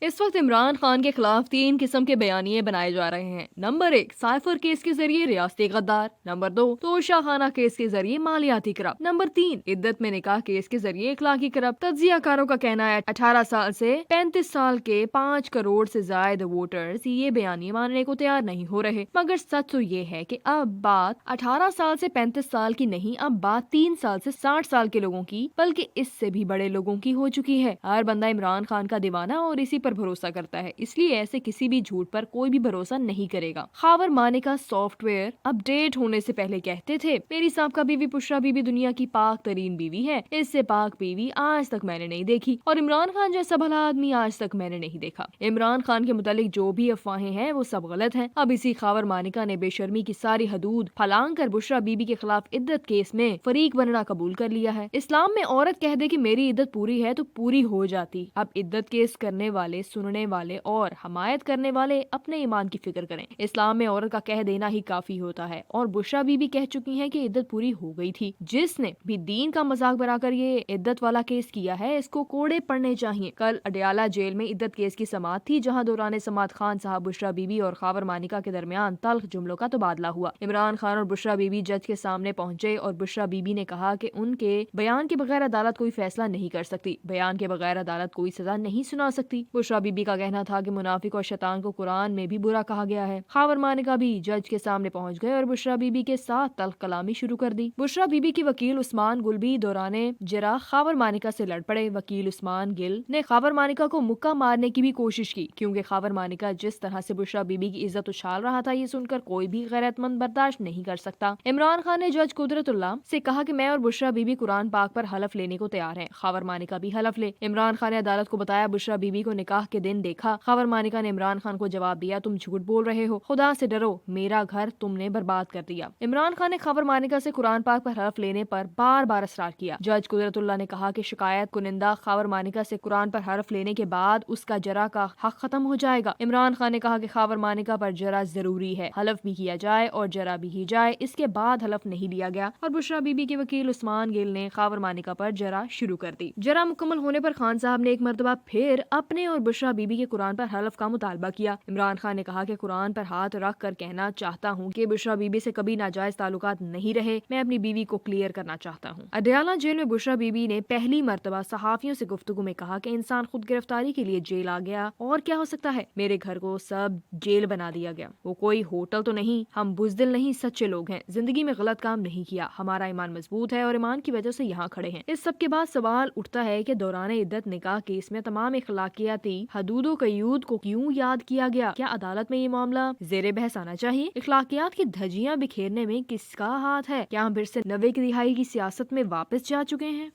اس وقت عمران خان کے خلاف 3 قسم کے بیانیے بنائے جا رہے ہیں۔ نمبر 1 سائفر کیس کے ذریعے ریاستی غدار، نمبر 2 توشہ خانہ کیس کے ذریعے مالیاتی کرپٹ، نمبر 3 عدت میں نکاح کیس کے ذریعے اخلاقی کرپٹ۔ تجزیہ کاروں کا کہنا ہے 18 سال سے 35 سال کے 5 کروڑ سے زائد ووٹرز یہ بیانیے ماننے کو تیار نہیں ہو رہے، مگر سچ تو یہ ہے کہ اب بات 18 سال سے 35 سال کی نہیں، اب بات 3 سال سے 60 سال کے لوگوں کی، بلکہ اس سے بھی بڑے لوگوں کی ہو چکی ہے۔ ہر بندہ عمران خان کا دیوانہ اور اسی پر بھروسہ کرتا ہے، اس لیے ایسے کسی بھی جھوٹ پر کوئی بھی بھروسہ نہیں کرے گا۔ Khawar Maneka software update ہونے سے پہلے کہتے تھے، میری سابقہ بیوی بشریٰ بی بی دنیا کی پاک ترین بیوی ہے، اس سے پاک بیوی آج تک میں نے نہیں دیکھی، اور عمران خان جیسا بھلا آدمی آج تک میں نے نہیں دیکھا۔ عمران خان کے متعلق جو بھی افواہیں ہیں وہ سب غلط ہیں۔ اب اسی خاور مانیکا نے بے شرمی کی ساری حدود پھلانگ کر بشریٰ بی بی کے خلاف عدت کیس میں فریق بننا قبول کر لیا ہے۔ اسلام میں عورت کہہ دے کہ میری عدت پوری ہے تو پوری ہو جاتی۔ اب عدت کیس کرنے والے، سننے والے اور حمایت کرنے والے اپنے ایمان کی فکر کریں۔ اسلام میں عورت کا کہہ دینا ہی کافی ہوتا ہے، اور بشریٰ بی بی کہہ چکی ہیں کہ عدت پوری ہو گئی تھی۔ جس نے بھی دین کا مذاق بنا کر یہ عدت والا کیس کیا ہے، اس کو کوڑے پڑنے چاہیے۔ کل اڈیالہ جیل میں عدت کیس کی سماعت تھی، جہاں دوران سماعت خان صاحب، بشریٰ بی بی اور خاور مانیکا کے درمیان تلخ جملوں کا تبادلہ ہوا۔ عمران خان اور بشریٰ بی بی جج کے سامنے پہنچے اور بشریٰ بی بی نے کہا کہ ان کے بیان کے بغیر عدالت کوئی فیصلہ نہیں کر سکتی، بیان کے بغیر عدالت کوئی سزا نہیں سنا سکتی۔ بشریٰ بی بی کا کہنا تھا کہ منافق اور شیطان کو قرآن میں بھی برا کہا گیا ہے۔ خاور مانیکا بھی جج کے سامنے پہنچ گئے اور بشریٰ بی بی کے ساتھ تلخ کلامی شروع کر دی۔ بشریٰ بی بی کی وکیل عثمان گل بھی دوران جرا خاور مانیکا سے لڑ پڑے۔ وکیل عثمان گل نے خاور مانیکا کو مکہ مارنے کی بھی کوشش کی، کیونکہ خاور مانیکا جس طرح سے بشریٰ بی بی کی عزت اچھال رہا تھا، یہ سن کر کوئی بھی غیرت مند برداشت نہیں کر سکتا۔ عمران خان نے جج قدرت اللہ سے کہا کہ میں اور بشریٰ بی بی قرآن پاک پر حلف لینے کو تیار ہیں، خاور مانیکا بھی حلف لے۔ عمران خان نے عدالت کو بتایا بشریٰ بی بی کو نکاح کے دن دیکھا۔ خاور مانیکا نے عمران خان کو جواب دیا، تم جھوٹ بول رہے ہو، خدا سے ڈرو، میرا گھر تم نے برباد کر دیا۔ عمران خان نے خاور مانیکا سے قرآن پاک پر حلف لینے پر بار بار اصرار کیا۔ جج قدرت اللہ نے کہا کہ شکایت کنندہ خاور مانیکا سے قرآن پر حلف لینے کے بعد اس کا جرا کا حق ختم ہو جائے گا۔ عمران خان نے کہا کہ خاور مانیکا پر جرا ضروری ہے، حلف بھی کیا جائے اور جرا بھی ہی جائے۔ اس کے بعد حلف نہیں لیا گیا اور بشریٰ بی بی کے وکیل عثمان گل نے خاور مانیکا پر جرا شروع کر دی۔ جرا مکمل ہونے پر خان صاحب نے ایک مرتبہ پھر اپنے اور بشریٰ بی بی کے قرآن پر حلف کا مطالبہ کیا۔ عمران خان نے کہا کہ قرآن پر ہاتھ رکھ کر کہنا چاہتا ہوں کہ بشریٰ بی بی سے کبھی ناجائز تعلقات نہیں رہے، میں اپنی بیوی کو کلیئر کرنا چاہتا ہوں۔ اڈیالہ جیل میں بشریٰ بی بی نے پہلی مرتبہ صحافیوں سے گفتگو میں کہا کہ انسان خود گرفتاری کے لیے جیل آ گیا، اور کیا ہو سکتا ہے، میرے گھر کو سب جیل بنا دیا گیا، وہ کوئی ہوٹل تو نہیں، ہم بزدل نہیں، سچے لوگ ہیں، زندگی میں غلط کام نہیں کیا، ہمارا ایمان مضبوط ہے اور ایمان کی وجہ سے یہاں کھڑے ہیں۔ اس سب کے بعد سوال اٹھتا ہے کہ دوران عدت نکاح کیس میں تمام اخلاقیاتی حدود و قیود کو کیوں یاد کیا گیا؟ کیا عدالت میں یہ معاملہ زیر بحث آنا چاہیے؟ اخلاقیات کی دھجیاں بکھیرنے میں کس کا ہاتھ ہے؟ کیا ہم پھر سے 90 کی دہائی کی سیاست میں واپس جا چکے ہیں؟